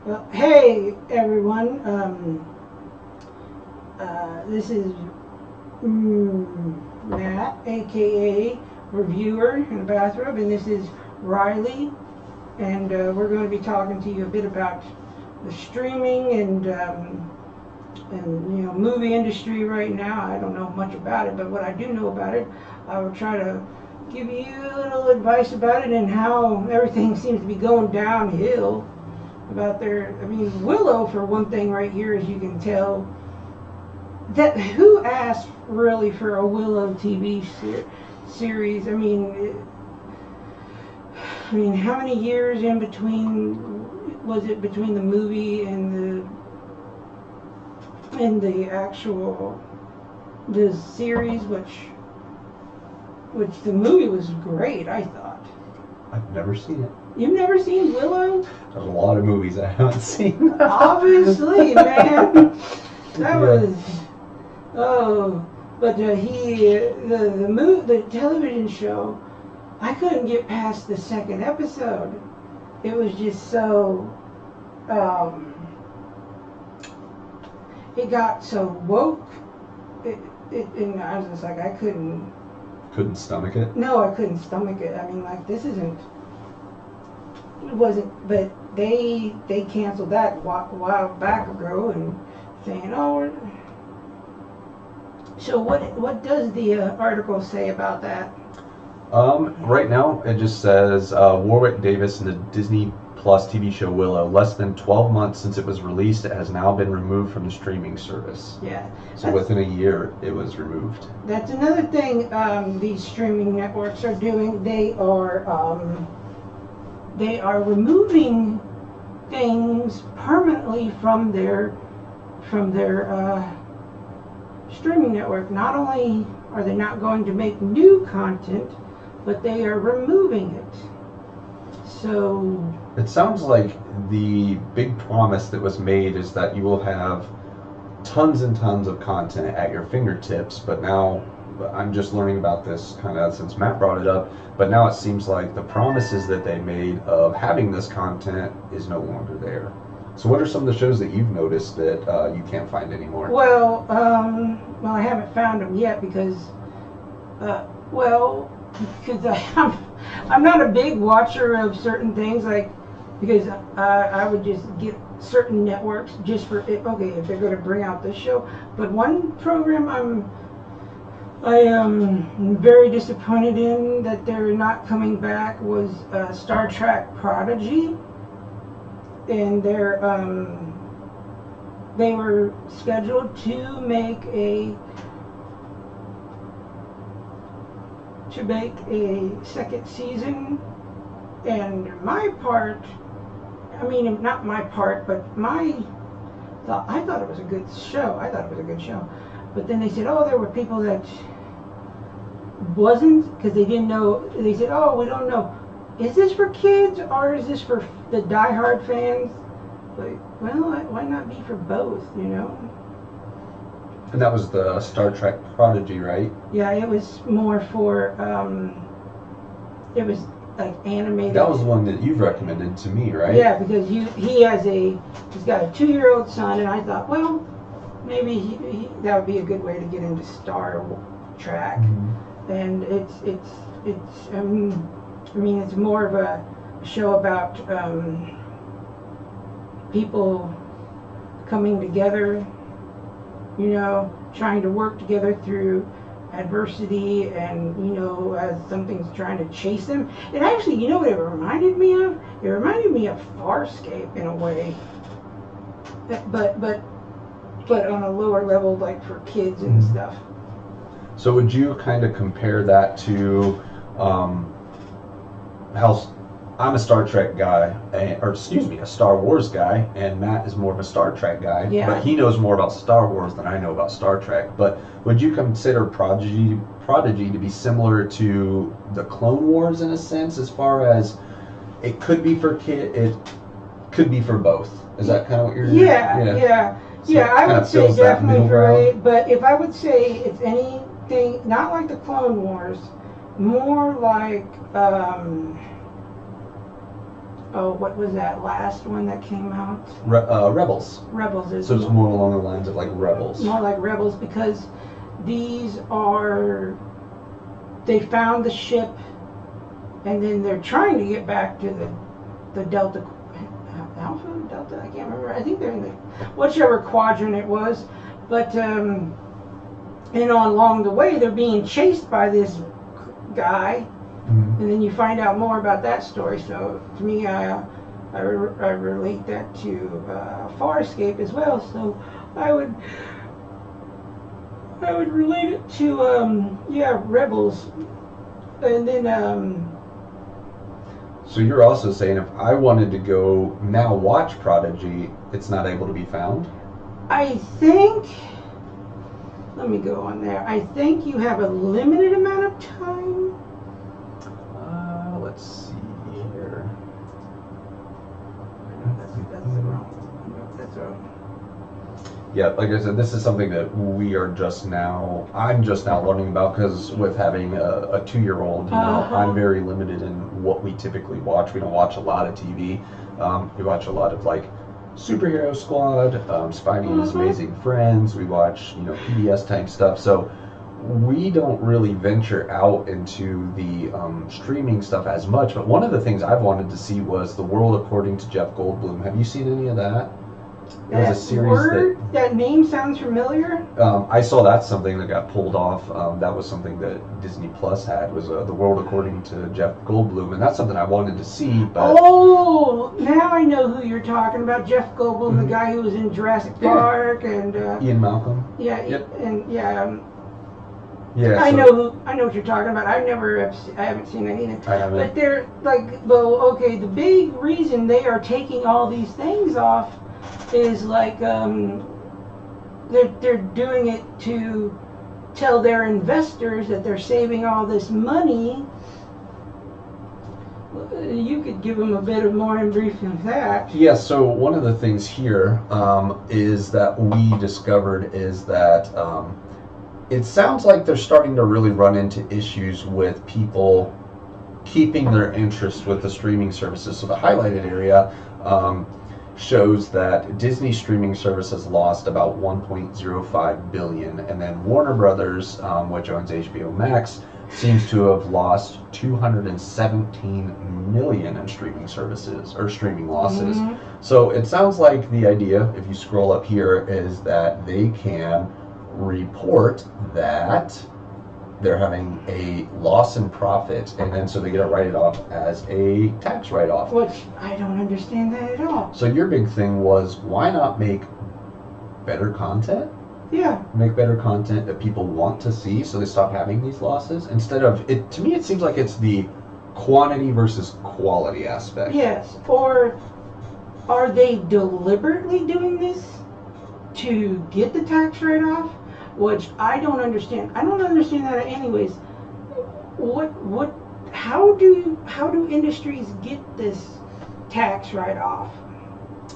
Well, hey everyone. This is Matt, aka Reviewer in a Bathrobe, and this is Riley, and we're going to be talking to you a bit about the streaming and movie industry right now. I don't know much about it, but what I do know about it, I will try to give you a little advice about it and how everything seems to be going downhill. Willow, for one thing, right here, as you can tell, that who asked really for a Willow TV series? I mean, how many years in between was it between the movie and the actual the series, which the movie was great, I thought. I've never seen it. You've never seen Willow? There's a lot of movies I haven't seen. Obviously, man. That was but the television show, I couldn't get past the second episode. It was just so it got so woke. And I was just like, I couldn't stomach it? No, I couldn't stomach it. I mean, like, it wasn't, but they canceled that a while back ago and saying, oh, so what does the article say about that? Right now it just says Warwick Davis and the Disney Plus TV show Willow, less than 12 months since it was released, it has now been removed from the streaming service. Yeah. So within a year it was removed. That's another thing these streaming networks are doing. They are removing things permanently from their streaming network. Not only are they not going to make new content, but they are removing it. So it sounds like the big promise that was made is that you will have tons and tons of content at your fingertips, but now I'm just learning about this kind of since Matt brought it up, but now it seems like the promises that they made of having this content is no longer there. So what are some of the shows that you've noticed that you can't find anymore? Well, I haven't found them yet because I'm not a big watcher of certain things, because I would just get certain networks just for it. Okay, if they're going to bring out this show. But one program I am very disappointed in that they're not coming back was Star Trek Prodigy, and they were scheduled to make a second season, and I thought it was a good show. But then they said, oh, there were people that wasn't, because they didn't know. They said, oh, we don't know. Is this for kids or is this for the diehard fans? Like, well, why not be for both, And that was the Star Trek Prodigy, right? Yeah, it was more for, it was like animated. That was the one that you've recommended to me, right? Yeah, because he's got a 2-year-old son, and I thought, well, maybe that would be a good way to get into Star Trek. Mm-hmm. And it's more of a show about people coming together, trying to work together through adversity, and as something's trying to chase them. It actually, what it reminded me of? It reminded me of Farscape in a way, but on a lower level, like for kids and stuff. So would you kind of compare that to how I'm a Star Trek guy, a Star Wars guy, and Matt is more of a Star Trek guy, yeah. But he knows more about Star Wars than I know about Star Trek. But would you consider Prodigy to be similar to the Clone Wars in a sense, as far as it could be for it could be for both? Is that kind of what you're? Yeah. So I would say definitely for it. But if I would say it's anything, not like the Clone Wars, more like oh, what was that last one that came out? Rebels. Rebels is So it's more along the lines of like Rebels. more like Rebels, because these are, they found the ship and then they're trying to get back to the Delta, Alpha, Delta, I can't remember. I think they're in the, whichever quadrant it was. But, and along the way, they're being chased by this guy. Mhm. And then you find out more about that story. So to me, I relate that to Far Escape as well. So I would relate it to Rebels, and then So you're also saying if I wanted to go now watch Prodigy, it's not able to be found? I think, let me go on there. I think you have a limited amount of time. Let's see here. That's the wrong. That's wrong. Yeah, like I said, this is something that I'm just now learning about, because with having a 2-year-old, I'm very limited in what we typically watch. We don't watch a lot of TV. We watch a lot of like Superhero Squad, Spidey and His Amazing Friends. We watch, PBS type stuff. So we don't really venture out into the streaming stuff as much. But one of the things I've wanted to see was The World According to Jeff Goldblum. Have you seen any of that? It was a series that name sounds familiar. I saw that's something that got pulled off. That was something that Disney Plus had, was The World According to Jeff Goldblum, and that's something I wanted to see. But oh, now I know who you're talking about. Jeff Goldblum, the guy who was in Jurassic Park, and Ian Malcolm. Yeah, Yep. and Yeah, I know what you're talking about. I haven't seen that either. I haven't. But they're like, well, okay. The big reason they are taking all these things off is like they're doing it to tell their investors that they're saving all this money. You could give them a bit of more in brief than that. Yeah, so one of the things here is that we discovered is that it sounds like they're starting to really run into issues with people keeping their interest with the streaming services. So the highlighted area shows that Disney streaming service has lost about 1.05 billion, and then Warner Brothers, which owns HBO Max, seems to have lost 217 million in streaming services or streaming losses. Mhm. So it sounds like the idea, if you scroll up here, is that they can report that they're having a loss in profit, and then so they get to write it off as a tax write-off. Which I don't understand that at all. So your big thing was, why not make better content? Yeah. Make better content that people want to see, so they stop having these losses, instead of it. To me, it seems like it's the quantity versus quality aspect. Yes. Or are they deliberately doing this to get the tax write-off? Which I don't understand. I don't understand that anyways. How do industries get this tax write-off?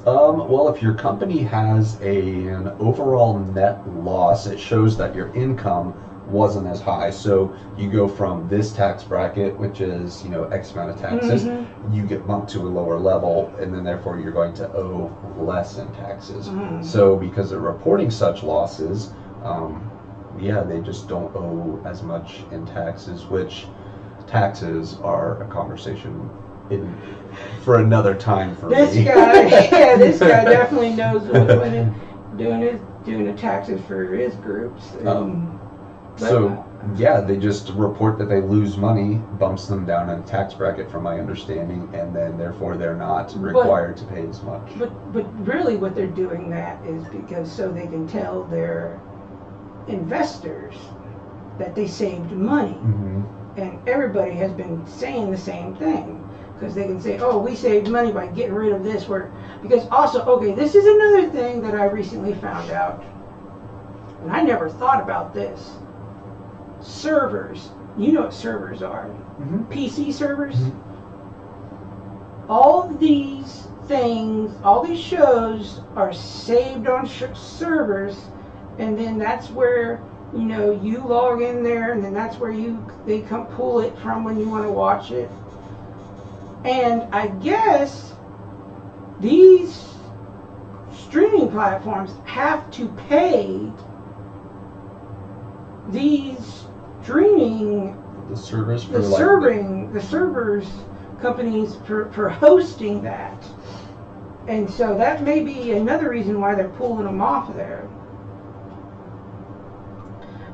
Well, if your company has an overall net loss, it shows that your income wasn't as high. So you go from this tax bracket, which is, X amount of taxes, you get bumped to a lower level, and then therefore you're going to owe less in taxes. So because they're reporting such losses, they just don't owe as much in taxes, which taxes are a conversation for another time for this me. This guy definitely knows what doing the taxes for his groups. They just report that they lose money, bumps them down in a tax bracket from my understanding, and then therefore they're not required to pay as much. But really what they're doing that is because so they can tell their investors that they saved money. And everybody has been saying the same thing, because they can say, oh, we saved money by getting rid of this work. Because also, okay, this is another thing that I recently found out, and I never thought about this. Servers, you know what servers are. PC servers. All these things, all these shows are saved on servers, and then that's where you log in there, and then that's where they come pull it from when you want to watch it. And I guess these streaming platforms have to pay these streaming The servers for the servers companies for hosting that. And so that may be another reason why they're pulling them off there.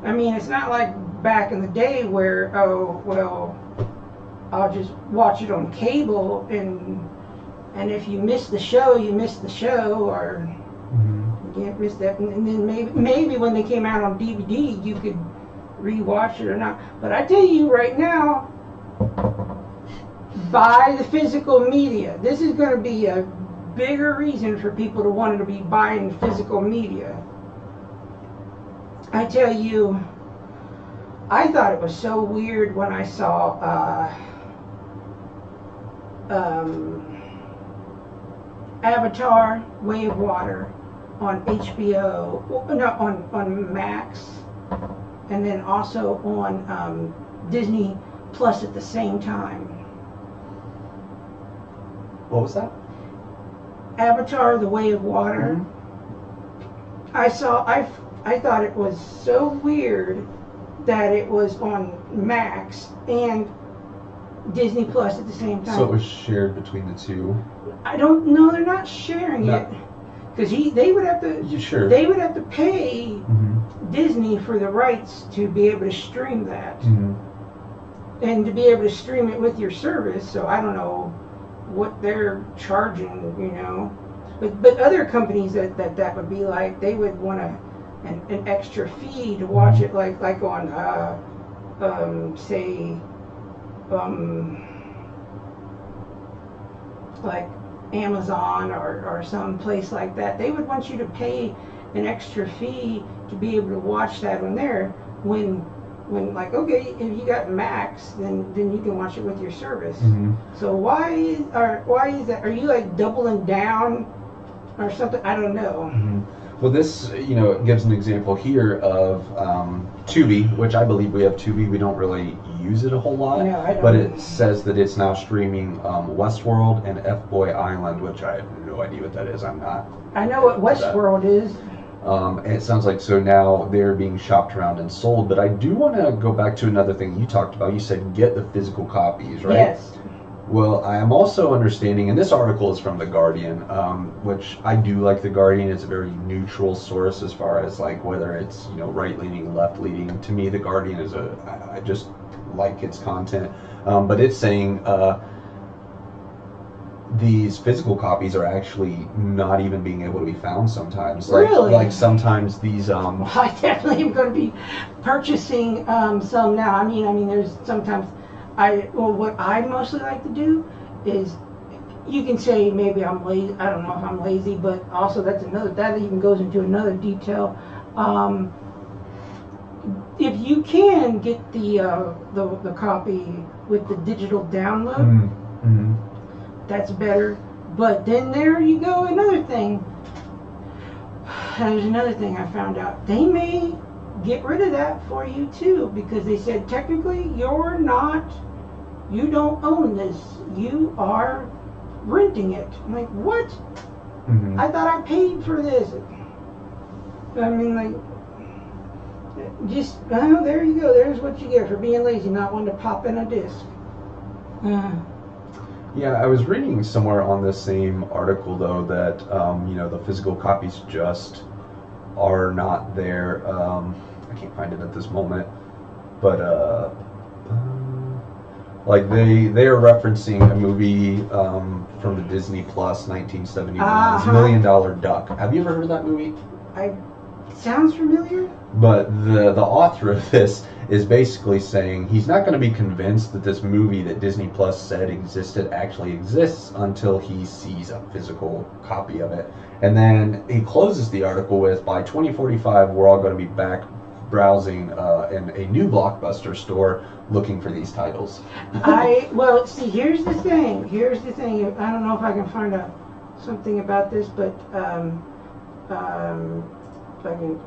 I mean, it's not like back in the day where, oh, well, I'll just watch it on cable, and if you miss the show, you miss the show, or you can't miss that. And then maybe when they came out on DVD, you could rewatch it or not. But I tell you right now, buy the physical media. This is going to be a bigger reason for people to want to be buying physical media. I tell you, I thought it was so weird when I saw Avatar: Way of Water on HBO, no, on Max, and then also on Disney Plus at the same time. What was that? Avatar: The Way of Water. I thought it was so weird that it was on Max and Disney Plus at the same time. So it was shared between the two. I don't know. They're not sharing it because they would have to. Sure. They would have to pay Disney for the rights to be able to stream that, and to be able to stream it with your service. So I don't know what they're charging, you know. But other companies that would be like, they would want an extra fee to watch it, like on like Amazon or some place like that. They would want you to pay an extra fee to be able to watch that on there. When like, okay, if you got Max, then you can watch it with your service. So why is that? Are you like doubling down or something? I don't know. Well, this, gives an example here of Tubi, which I believe we have Tubi. We don't really use it a whole lot, No, I don't. but it says that it's now streaming Westworld and F-Boy Island, which I have no idea what that is. I'm not. I know what Westworld is. And it sounds like so now they're being shopped around and sold. But I do want to go back to another thing you talked about. You said get the physical copies, right? Yes. Well, I am also understanding, and this article is from The Guardian, which I do like The Guardian. It's a very neutral source as far as like whether it's right-leaning, left-leaning. To me, The Guardian is I just like its content. But it's saying these physical copies are actually not even being able to be found sometimes. Really? Like sometimes these. I definitely am going to be purchasing some now. I mean, there's sometimes. What I mostly like to do is, you can say maybe I'm lazy. I don't know if I'm lazy, but also that even goes into another detail. If you can get the copy with the digital download, that's better. But then there you go, another thing. There's another thing I found out. They may get rid of that for you too, because they said technically you don't own this. You are renting it. I'm like, what? I thought I paid for this. I mean, like, just, there you go. There's what you get for being lazy, not wanting to pop in a disc. Yeah, I was reading somewhere on this same article, though, that, the physical copies just are not there. I can't find it at this moment. But, like, they are referencing a movie from the Disney Plus, 1971. It's $1 Million Duck. Have you ever heard of that movie? It sounds familiar. But the author of this is basically saying he's not going to be convinced that this movie that Disney Plus said existed actually exists until he sees a physical copy of it. And then he closes the article with, by 2045, we're all going to be back browsing in a new Blockbuster store looking for these titles. See, here's the thing. I don't know if I can find out something about this, but if I can.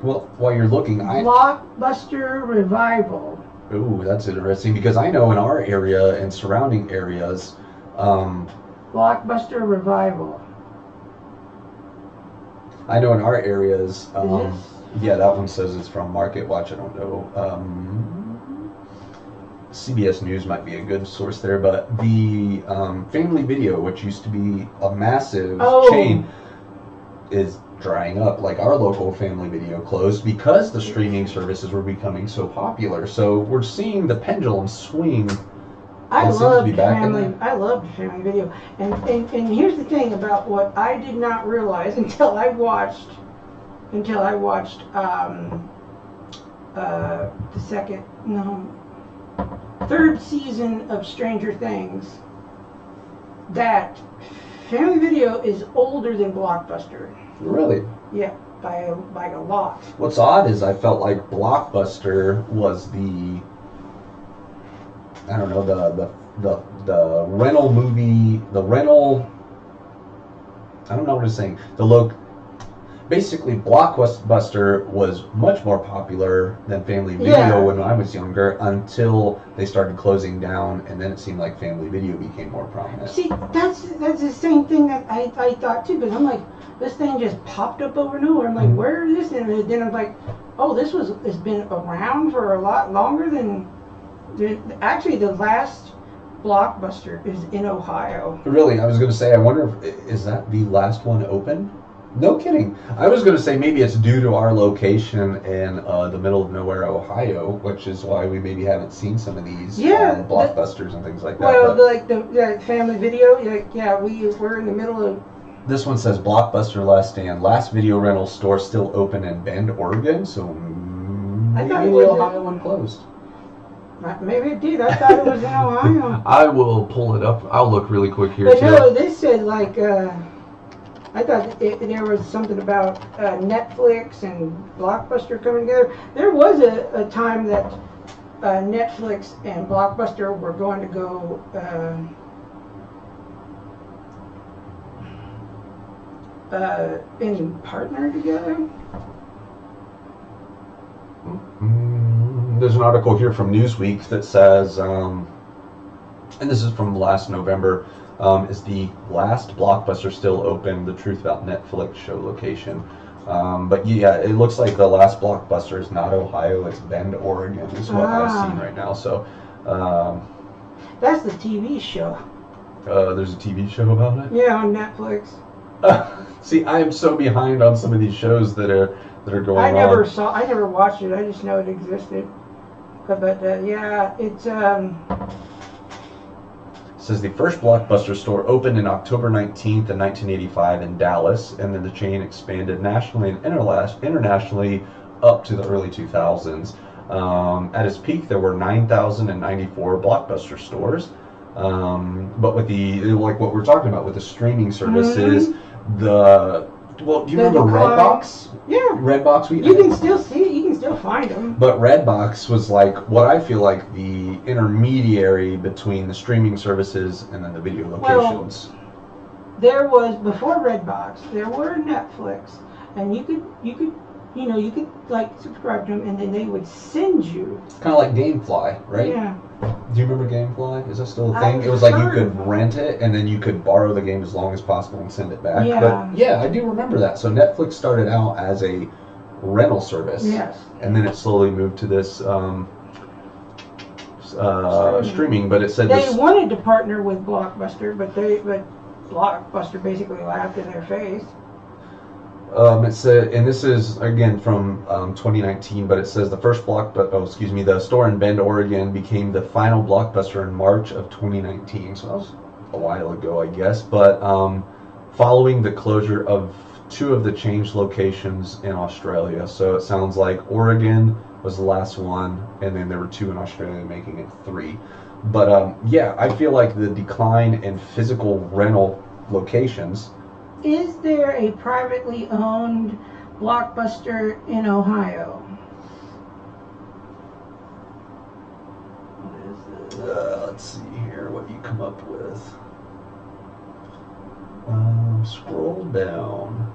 Well, while you're looking, Blockbuster Revival. Ooh, that's interesting, because I know in our area and surrounding areas, Blockbuster Revival. I know in our areas, Yes. yeah, that one says it's from Market Watch. I don't know. CBS News might be a good source there, but the Family Video, which used to be a massive Oh. chain, is drying up. Like our local Family Video closed because the streaming services were becoming so popular. So we're seeing the pendulum swing. I It seems to loved be back in Family. I loved Family Video, and here's the thing about what I did not realize until I watched the third season of Stranger Things, that Family Video is older than Blockbuster. Really? Yeah, by a lot. What's odd is I felt like Blockbuster was the, I don't know, the rental movie, the rental, I don't know what I'm saying. Basically Blockbuster was much more popular than Family Video Yeah. when I was younger until they started closing down, and then it seemed like Family Video became more prominent. See, that's the same thing that I thought too, because I'm like, this thing just popped up over nowhere. I'm like, where is this? And then I'm like, oh, it's been around for a lot longer than actually the last Blockbuster is in Ohio. Really, I was going to say, I wonder is that the last one open? No kidding. I was going to say maybe it's due to our location in the middle of nowhere, Ohio, which is why we maybe haven't seen some of these Blockbusters and things like that. Well, the Family Video, we're in the middle of. This one says Blockbuster Last Stand, last video rental store still open in Bend, Oregon. So I thought maybe it the was Ohio one closed. Maybe it did. I thought it was in Ohio. I will pull it up. I'll look really quick here But too. no, this said like. I thought there was something about Netflix and Blockbuster coming together. There was a time that Netflix and Blockbuster were going to go in partner together. There's an article here from Newsweek that says, and this is from last November, is the last Blockbuster still open? The truth about Netflix show location. But yeah, it looks like the last Blockbuster is not Ohio, it's Bend, Oregon is what I've seen right now. So that's the TV show. there's a TV show about it? Yeah, on Netflix. See, I am so behind on some of these shows that are going on. I never watched it. I just know it existed. But yeah, it's says the first Blockbuster store opened in October 19th in 1985 in Dallas, and then the chain expanded nationally and internationally up to the early 2000s. At its peak, there were 9,094 Blockbuster stores. But with like what we're talking about with the streaming services, do you remember Redbox? Yeah. Redbox, You can still see it. You can still find them. But Redbox was like what I feel like the intermediary between the streaming services and then the video locations. Well, there was before Redbox. There were Netflix, and you could like subscribe to them, and then they would send you. It's kind of like GameFly, right? Yeah. Do you remember GameFly? Is that still a thing? It was like you could rent it and then you could borrow the game as long as possible and send it back. Yeah. But yeah, I do remember that. So Netflix started out as a rental service. Yes. And then it slowly moved to this streaming. But it said They wanted to partner with Blockbuster, but Blockbuster basically laughed in their face. It said, and this is again from 2019, but it says the store in Bend, Oregon became the final Blockbuster in March of 2019. So that was a while ago, I guess. But following the closure of 2 of the changed locations in Australia, so it sounds like Oregon was the last one, and then there were 2 in Australia, making it 3. But yeah, I feel like the decline in physical rental locations. Is there a privately owned Blockbuster in Ohio? What is this? Let's see here what you come up with. Scroll down.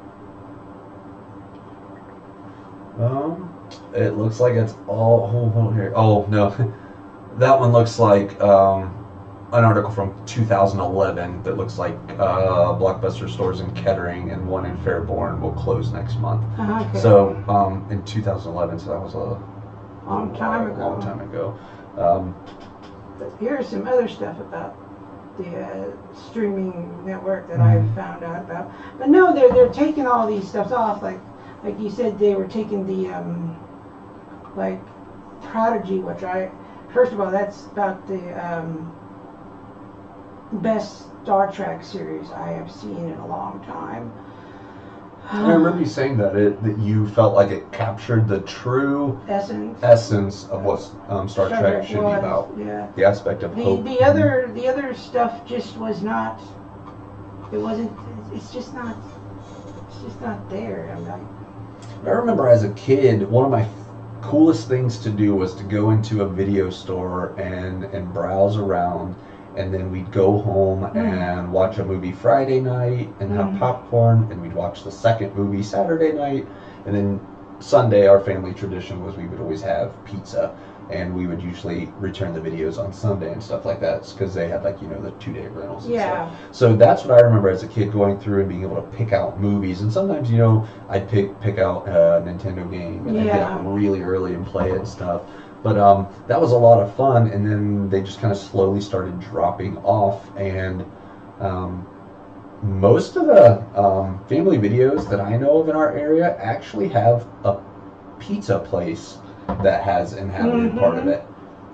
It looks like it's all. Hold on here. Oh no, that one looks like an article from 2011 that looks like Blockbuster stores in Kettering and one in Fairborn will close next month. Okay. So in 2011, so that was a long time ago. Long time ago. But here's some other stuff about the streaming network that I found out about. But no, they're taking all these stuff off. Like you said, they were taking the like Prodigy, which first of all, that's about the best Star Trek series I have seen in a long time. I remember you saying that you felt like it captured the true essence of what Star Trek should be about. Yeah. The aspect of hope. The other stuff just was not. It wasn't. It's just not there. I'm like. I remember as a kid, one of my coolest things to do was to go into a video store and browse around, and then we'd go home and watch a movie Friday night and have popcorn, and we'd watch the second movie Saturday night, and then Sunday our family tradition was we would always have pizza, and we would usually return the videos on Sunday and stuff like that because they had, like, you know, the 2-day rentals and stuff. So that's what I remember as a kid, going through and being able to pick out movies, and sometimes, you know, I'd pick out a Nintendo game and I'd get up really early and play it and stuff. But that was a lot of fun, and then they just kind of slowly started dropping off, and most of the family videos that I know of in our area actually have a pizza place that has inhabited part of it.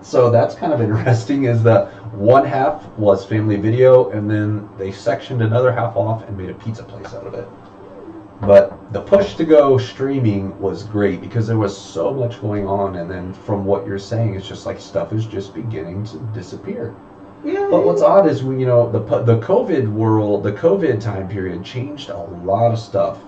So that's kind of interesting, is that one half was family video, and then they sectioned another half off and made a pizza place out of it. But the push to go streaming was great because there was so much going on, and then from what you're saying, it's just like stuff is just beginning to disappear. Yeah. But what's odd is the COVID world, the COVID time period changed a lot of stuff.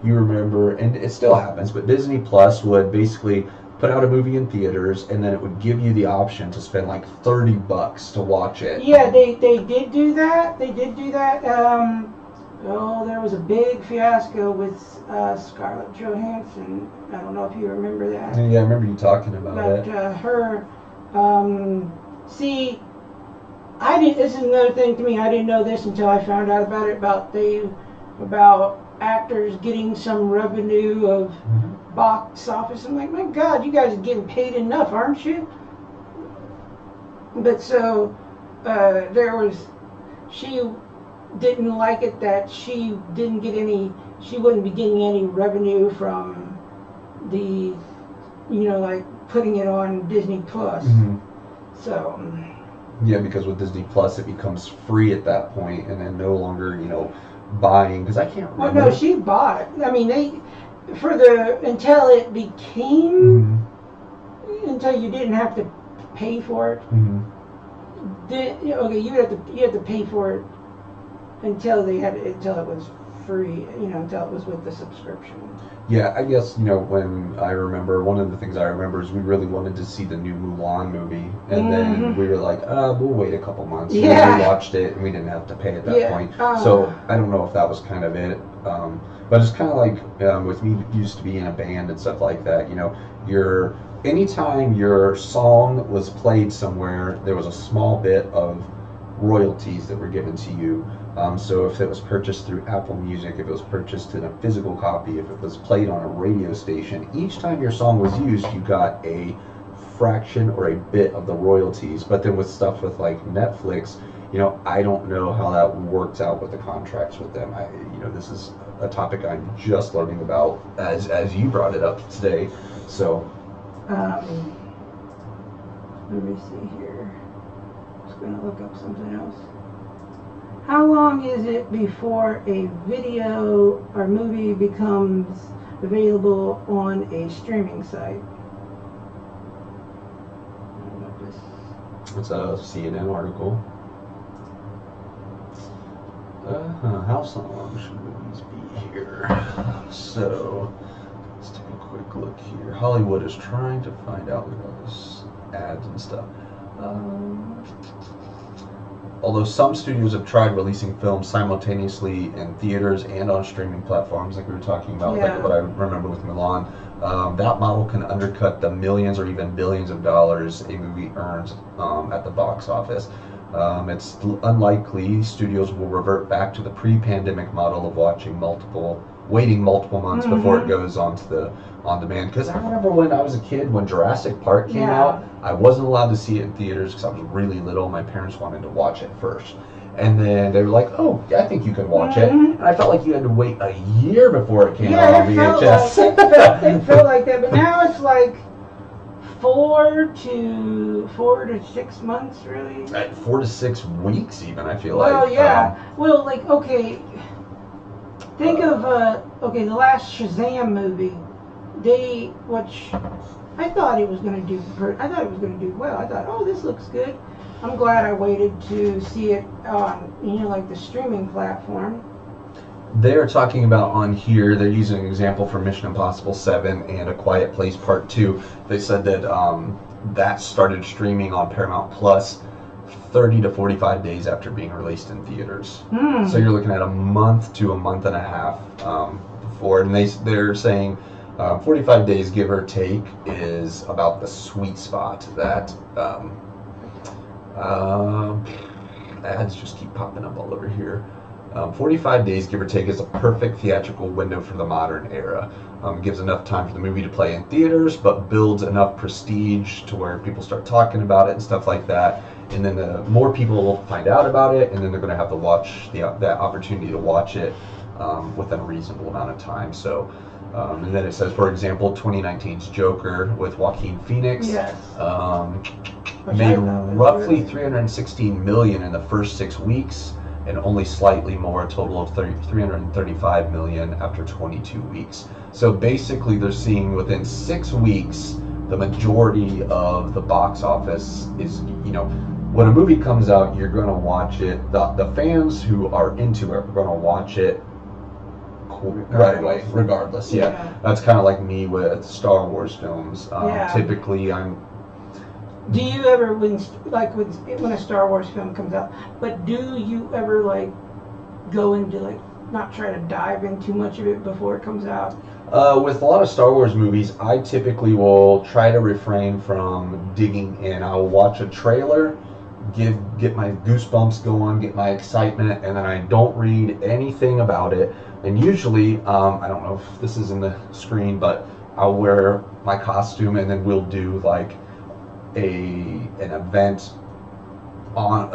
You remember, and it still happens, but Disney Plus would basically put out a movie in theaters, and then it would give you the option to spend like $30 to watch it. Yeah, they did do that. They did do that. There was a big fiasco with Scarlett Johansson. I don't know if you remember that. Yeah, I remember you talking about it. Her. See, I didn't. This is another thing to me. I didn't know this until I found out about it. About actors getting some revenue of box office. I'm like, my God, you guys are getting paid enough, aren't you? But so she didn't like it that she wouldn't be getting any revenue from the, like putting it on Disney Plus. So. Yeah, because with Disney Plus, it becomes free at that point, and then no longer, buying, because I can't remember. Well, no, she bought it. I mean, until it became, until you didn't have to pay for it. You had to pay for it until it was free. Until it was with the subscription. Yeah, I guess, when I remember, one of the things I remember is we really wanted to see the new Mulan movie, and then we were like, we'll wait a couple months. Yeah. And we watched it, and we didn't have to pay at that point. So I don't know if that was kind of it. But it's kind of like with me used to be in a band and stuff like that, anytime your song was played somewhere, there was a small bit of royalties that were given to you. So if it was purchased through Apple Music, if it was purchased in a physical copy, if it was played on a radio station, each time your song was used, you got a fraction or a bit of the royalties. But then with stuff with like Netflix, I don't know how that works out with the contracts with them. This is a topic I'm just learning about as you brought it up today. So. Let me see here. Just gonna look up something else. How long is it before a video or movie becomes available on a streaming site? It's a CNN article. How long should movies be here? So, let's take a quick look here. Hollywood is trying to find out those ads and stuff. Although some studios have tried releasing films simultaneously in theaters and on streaming platforms, like we were talking about, like what I remember with Mulan, that model can undercut the millions or even billions of dollars a movie earns at the box office. It's unlikely studios will revert back to the pre-pandemic model of waiting multiple months before it goes onto the on-demand. Because I remember when I was a kid, when Jurassic Park came out, I wasn't allowed to see it in theaters because I was really little. My parents wanted to watch it first. And then they were like, "Oh, yeah, I think you could watch it." And I felt like you had to wait a year before it came out on VHS. It felt like that, but now it's like 4 to 6 months, really. 4 to 6 weeks, even. I feel like. Well, yeah. Well, like, okay. Think of the last Shazam movie. Which I thought it was going to do. I thought it was going to do well. I thought, oh, this looks good. I'm glad I waited to see it on, like the streaming platform. They're talking about on here, they're using an example from Mission Impossible 7 and A Quiet Place Part 2. They said that that started streaming on Paramount Plus 30 to 45 days after being released in theaters. So you're looking at a month to a month and a half before. And they're saying 45 days, give or take, is about the sweet spot that... ads just keep popping up all over here. 45 days, give or take, is a perfect theatrical window for the modern era. Gives enough time for the movie to play in theaters, but builds enough prestige to where people start talking about it and stuff like that. And then the more people will find out about it, and then they're going to have to that opportunity to watch it within a reasonable amount of time. So, and then it says, for example, 2019's Joker with Joaquin Phoenix. Yes. Made roughly $316 million in the first 6 weeks, and only slightly more, a total of $335 million after 22 weeks. So basically, they're seeing within 6 weeks, the majority of the box office is, when a movie comes out, you're going to watch it. The fans who are into it are going to watch it right away, regardless. Yeah. That's kind of like me with Star Wars films. Typically, do you ever, when a Star Wars film comes out, but do you ever go into not try to dive in too much of it before it comes out? With a lot of Star Wars movies, I typically will try to refrain from digging in. I'll watch a trailer, get my goosebumps going, get my excitement, and then I don't read anything about it. And usually, I don't know if this is in the screen, but I'll wear my costume, and then we'll do an event on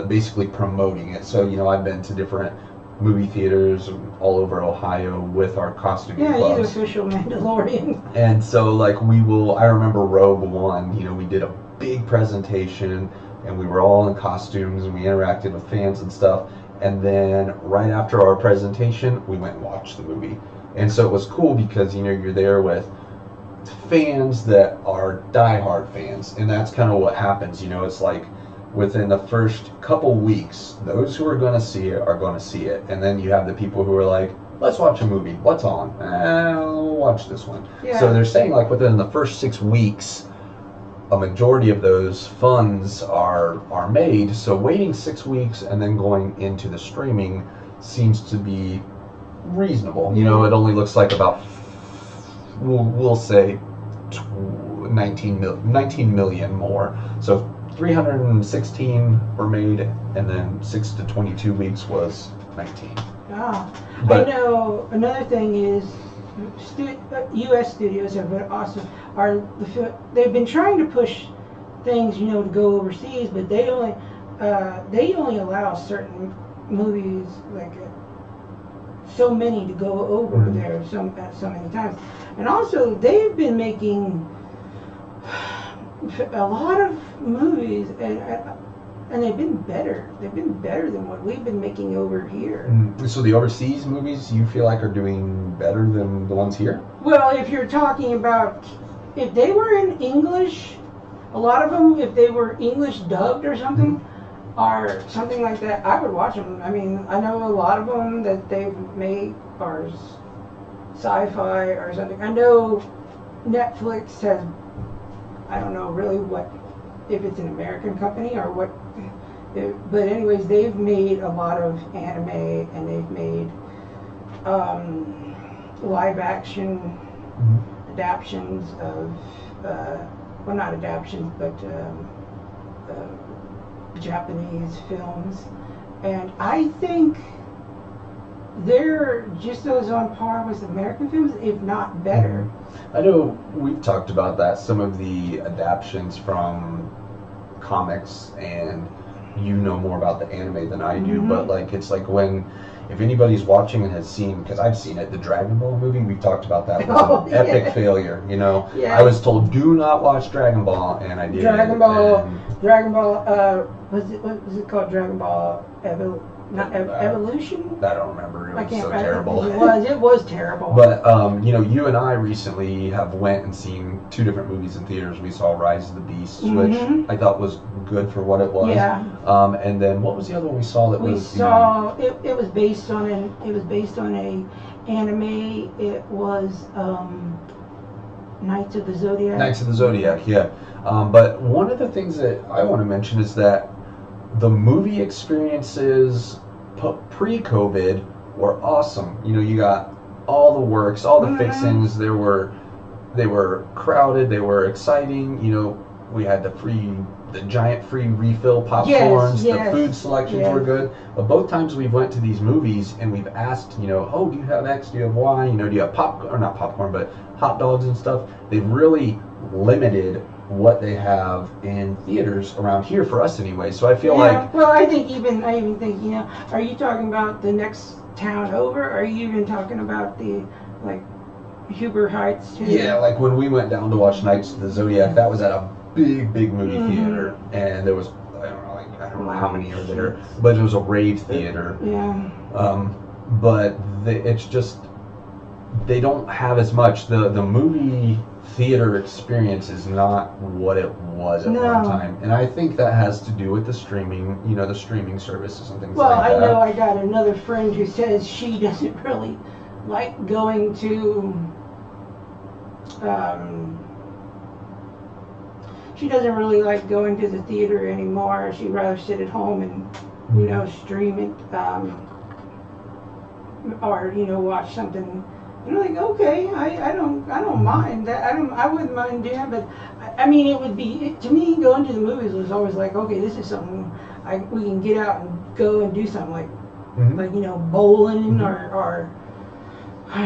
basically promoting it. So I've been to different movie theaters all over Ohio with our costuming clubs. He's official Mandalorian. And so I remember Rogue One, we did a big presentation and we were all in costumes and we interacted with fans and stuff. And then right after our presentation, we went and watched the movie. And so it was cool because you're there with fans that are diehard fans, and that's kind of what happens. It's like within the first couple weeks, those who are going to see it are going to see it, and then you have the people who are like, let's watch a movie. What's on? We'll watch this one. Yeah. So they're saying within the first 6 weeks, a majority of those funds are made. So waiting 6 weeks and then going into the streaming seems to be reasonable. It only looks like about, we'll say 19 million more. So 316 were made, and then 6 to 22 weeks was 19. But I know another thing is U.S. studios have been awesome. They've been trying to push things, to go overseas, but they only allow certain movies so many to go over there so many times. And also, they've been making a lot of movies, and they've been better. They've been better than what we've been making over here. So the overseas movies you feel like are doing better than the ones here? Well, if you're talking about, if they were in English, a lot of them, if they were English dubbed or something, or something like that, I would watch them. I mean, I know a lot of them that they've made are sci-fi or something. I know Netflix has, I don't know really if it's an American company or what, but anyways, they've made a lot of anime, and they've made live action adaptions of, well, not adaptions, but Japanese films, and I think they're just as on par with American films, if not better. I know we've talked about that, some of the adaptions from comics, and you know more about the anime than I do, but like it's like when, if anybody's watching and has seen, because I've seen it, the Dragon Ball movie, we've talked about that, was an epic failure, you know. Yeah. I was told, do not watch Dragon Ball, and I did. Dragon Ball, what was it called? Dragon Ball Evolution? I don't remember. It I was can't so remember. terrible. It was terrible. But you know, you and I recently have went and seen 2 different movies in theaters. We saw Rise of the Beasts, which I thought was good for what it was. Yeah. And then what was the other one we saw that we was? saw it was based on a anime. It was Knights of the Zodiac. Knights of the Zodiac, yeah. But one of the things that I want to mention is that the movie experiences pre-COVID were awesome. You know, you got all the works, all the fixings. They were crowded. They were exciting. You know, we had the giant free refill popcorns. Yes, the food selections were good. But both times we've went to these movies and we've asked, you know, oh, do you have X? Do you have Y? You know, do you have not popcorn, but hot dogs and stuff? They've really limited what they have in theaters around here for us anyway. So I feel like, well, I even think, you know, are you talking about the next town over? Or are you even talking about the like Huber Heights too? Yeah, like when we went down to watch Knights of the Zodiac, that was at a big movie theater, and there was, I don't know how many are there, but it was a rave theater. Yeah. But it's just, they don't have as much. The movie theater experience is not what it was at one time, and I think that has to do with the streaming, you know, the streaming services and things like that. Well, I know I got another friend who says she doesn't really like going to she doesn't really like going to the theater anymore. She'd rather sit at home and, you know, stream it, or, you know, watch something. And I'm like, okay, I don't mind that. I wouldn't mind doing that, but I mean, it would be, to me, going to the movies was always like, okay, this is something we can get out and go and do something like you know, bowling or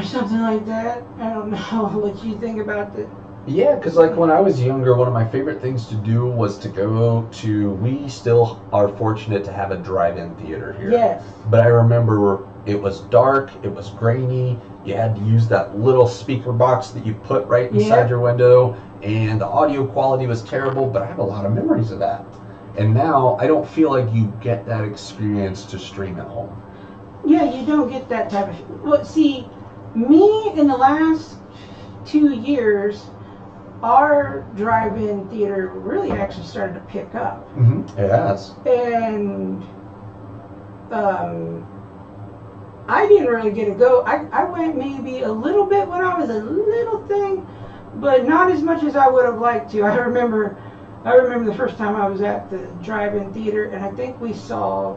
something like that. I don't know what you think about that. Yeah, because like when I was younger, one of my favorite things to do was to go to, we still are fortunate to have a drive-in theater here. Yes. But I remember it was dark, it was grainy, you had to use that little speaker box that you put right inside your window, and the audio quality was terrible, but I have a lot of memories of that. And now I don't feel like you get that experience to stream at home. Yeah, you don't get that type of, well, see, me in the last 2 years, our drive-in theater really actually started to pick up. It has. And I didn't really get to go. I went maybe a little bit when I was a little thing, but not as much as I would have liked to. I remember the first time I was at the drive-in theater, and I think we saw,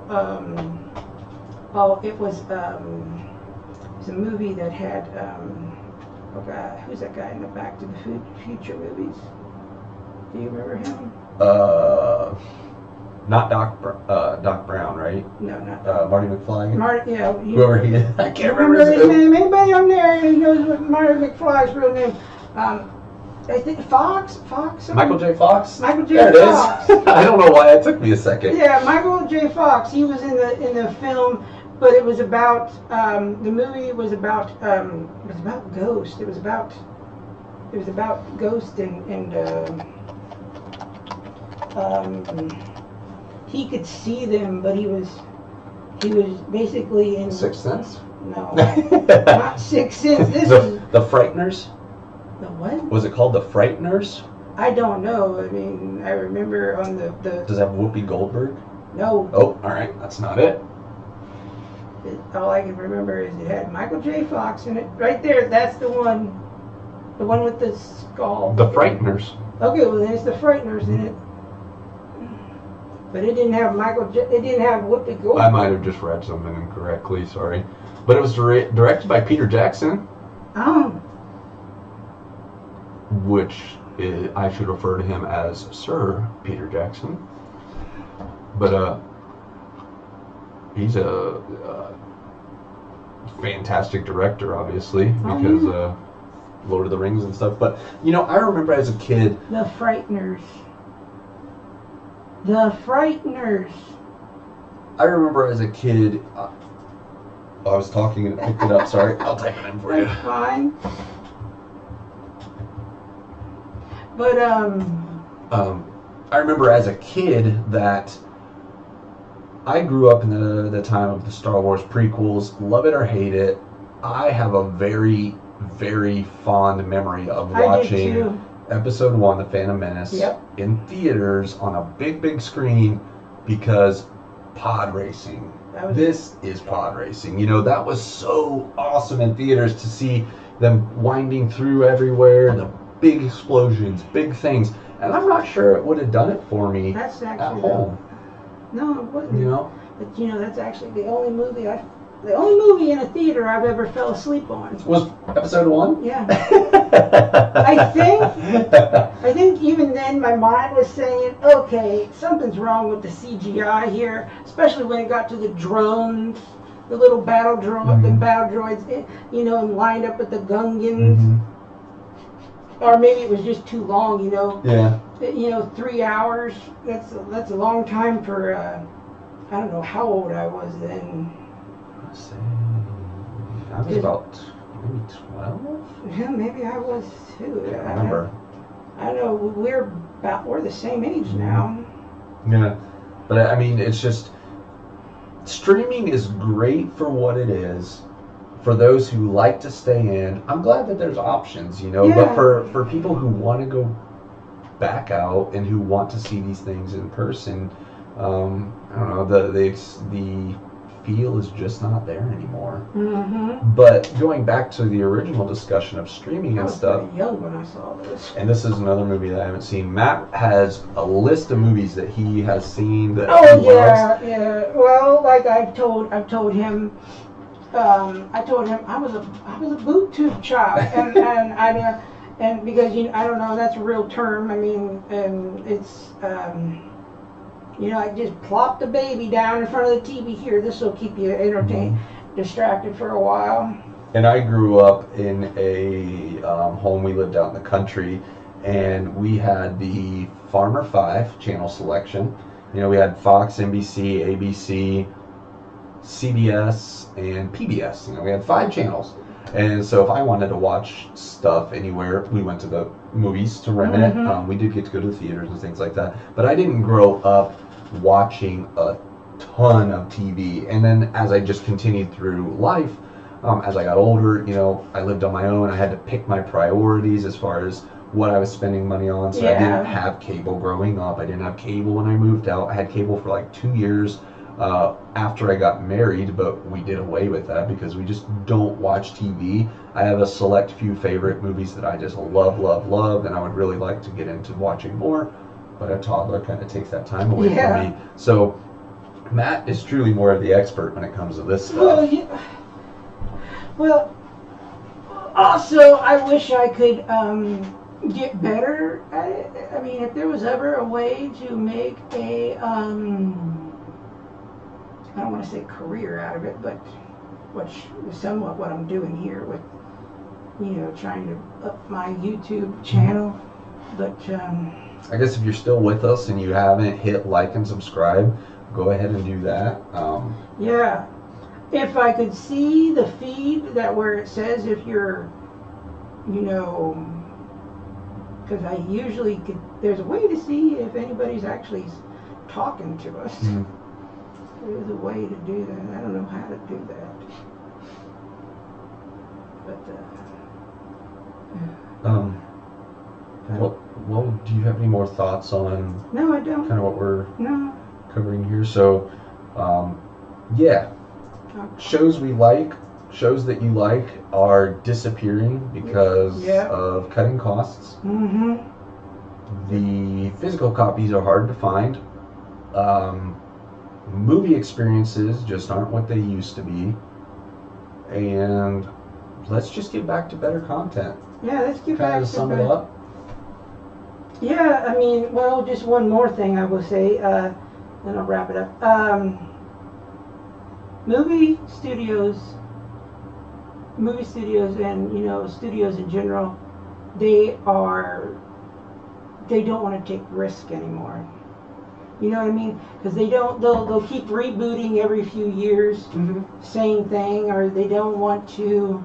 it was a movie that had, oh God, who's that guy in the Back to the Future movies? Do you remember him? Not Doc Brown, right? No, not Marty McFly. Marty, yeah. Whoever he is, I can't remember remember his name. Anybody on there who knows what Marty McFly's real name? I think Fox. Michael J. Fox. Michael J. There Fox. it is. I don't know why it took me a second. Yeah, Michael J. Fox. He was in the film, but it was about the movie was about Ghost. It was about Ghost and he could see them, but he was basically in Sixth Sense. No, not Sixth Sense. The Frighteners. The what? Was it called The Frighteners? I don't know. I mean, I remember on the. Does it have Whoopi Goldberg? No. Oh, all right, that's not it. All I can remember is it had Michael J. Fox in it. Right there, that's the one. The one with the skull. The Frighteners. Okay, well then it's The Frighteners in it. But it didn't have it didn't have Whoopi Goldberg. I might have just read something incorrectly, sorry. But it was directed by Peter Jackson. Oh. Which I should refer to him as Sir Peter Jackson. But he's a fantastic director, obviously, because Lord of the Rings and stuff. But I remember as a kid, The Frighteners. The Frighteners. I remember as a kid. I was talking and it picked it up. Sorry, I'll type it in for you. That's fine. But I remember as a kid that I grew up in the time of the Star Wars prequels. Love it or hate it, I have a very, very fond memory of watching Episode 1, The Phantom Menace, in theaters on a big, big screen because pod racing. This is pod racing. That was so awesome in theaters to see them winding through everywhere, the big explosions, big things. And I'm not sure it would have done it for me at home. No, it wouldn't. But that's actually the only movie in a theater I've ever fell asleep on. Was Episode 1? Yeah. I think even then my mind was saying, okay, something's wrong with the CGI here, especially when it got to the drones, the little battle droids, and lined up with the Gungans. Mm-hmm. Or maybe it was just too long, Yeah. 3 hours. That's a long time for. I don't know how old I was then. I was about maybe 12. Yeah, maybe I was too. I remember. I know we're the same age now. Yeah, but I mean, it's just streaming is great for what it is. For those who like to stay in, I'm glad that there's options, Yeah. But for people who want to go back out and who want to see these things in person, I don't know, the feel is just not there anymore. Mm-hmm. But going back to the original discussion of streaming and stuff, I was pretty young when I saw this. and this is another movie that I haven't seen. Matt has a list of movies that he has seen that he loves. Yeah. Well, like I've told him. I told him I was a boob tube child, and because I don't know, that's a real term. I mean, it's I just plop the baby down in front of the TV here. This will keep you entertained, distracted for a while. And I grew up in a home. We lived out in the country, and we had the Farmer 5 channel selection. We had Fox, NBC, ABC, CBS, and PBS. We had 5 channels. And so if I wanted to watch stuff anywhere, we went to the movies to rent it. We did get to go to the theaters and things like that. But I didn't grow up watching a ton of TV. And then as I just continued through life, as I got older, I lived on my own. I had to pick my priorities as far as what I was spending money on. So I didn't have cable growing up. I didn't have cable when I moved out. I had cable for like 2 years after I got married, but we did away with that because we just don't watch TV. I have a select few favorite movies that I just love, and I would really like to get into watching more, but a toddler kind of takes that time away from me. So Matt is truly more of the expert when it comes to this stuff. Well, also, I wish I could get better at it. I mean, if there was ever a way to make a I don't want to say career out of it, but which is somewhat what I'm doing here with, trying to up my YouTube channel. But I guess if you're still with us and you haven't hit like and subscribe, go ahead and do that. Yeah, if I could see the feed where it says if you're, because I usually could. There's a way to see if anybody's actually talking to us. Mm. There's a way to do that. I don't know how to do that. But well, do you have any more thoughts on? No, I don't. Kind of what we're covering here. So, shows we like, shows that you like are disappearing because of cutting costs. Mm-hmm. The physical copies are hard to find. Movie experiences just aren't what they used to be, and let's just get back to better content. Yeah, let's get back to sum it up. Yeah, I mean, well, just one more thing I will say. then I'll wrap it up. Movie studios, and studios in general, they don't want to take risk anymore. You know what I mean? Because they'll keep rebooting every few years, same thing, or they don't want to.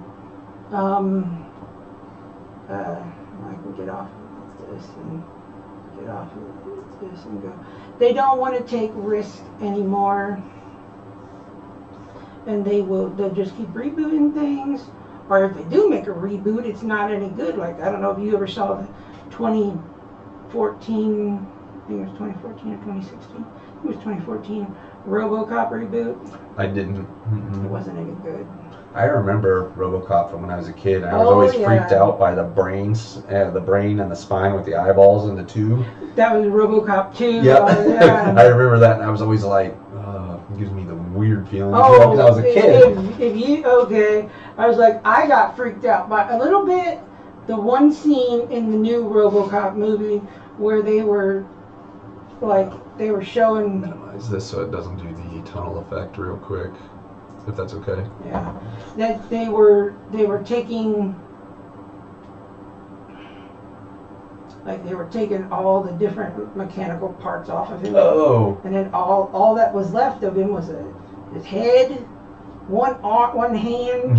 I can get off of this and get off of this and go. They don't want to take risk anymore, and they'll just keep rebooting things. Or if they do make a reboot, it's not any good. Like, I don't know if you ever saw the 2014, I think it was 2014 or 2016. It was 2014 RoboCop reboot. I didn't. It wasn't any good. I remember RoboCop from when I was a kid. I was always freaked out by the brain and the spine with the eyeballs in the tube. That was RoboCop 2. Yep. Yeah. I remember that, and I was always like, it gives me the weird feeling. Oh, because I was a kid. I was like, I got freaked out by a little bit. The one scene in the new RoboCop movie where they were showing. Minimize this so it doesn't do the tunnel effect real quick, if that's okay. Yeah, that they were taking. Like they were taking all the different mechanical parts off of him. Oh. And then all that was left of him was his head, one arm, one hand,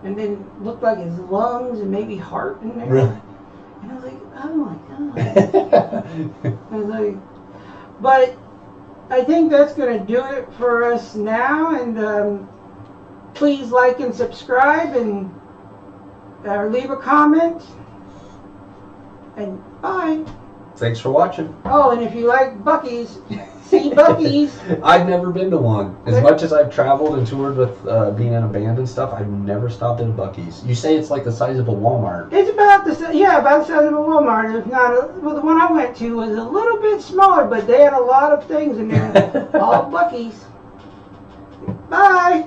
and then looked like his lungs and maybe heart in there. Really? And I was like, oh my god. I was like, but I think that's going to do it for us now. And please like and subscribe and leave a comment. And bye. Thanks for watching. Oh, and if you like Buc-ee's, see Buc-ee's. I've never been to one. As much as I've traveled and toured with being in a band and stuff, I've never stopped at a Buc-ee's. You say it's like the size of a Walmart. It's about the size of a Walmart. If not, well, the one I went to was a little bit smaller, but they had a lot of things in there. All Buc-ee's. Bye.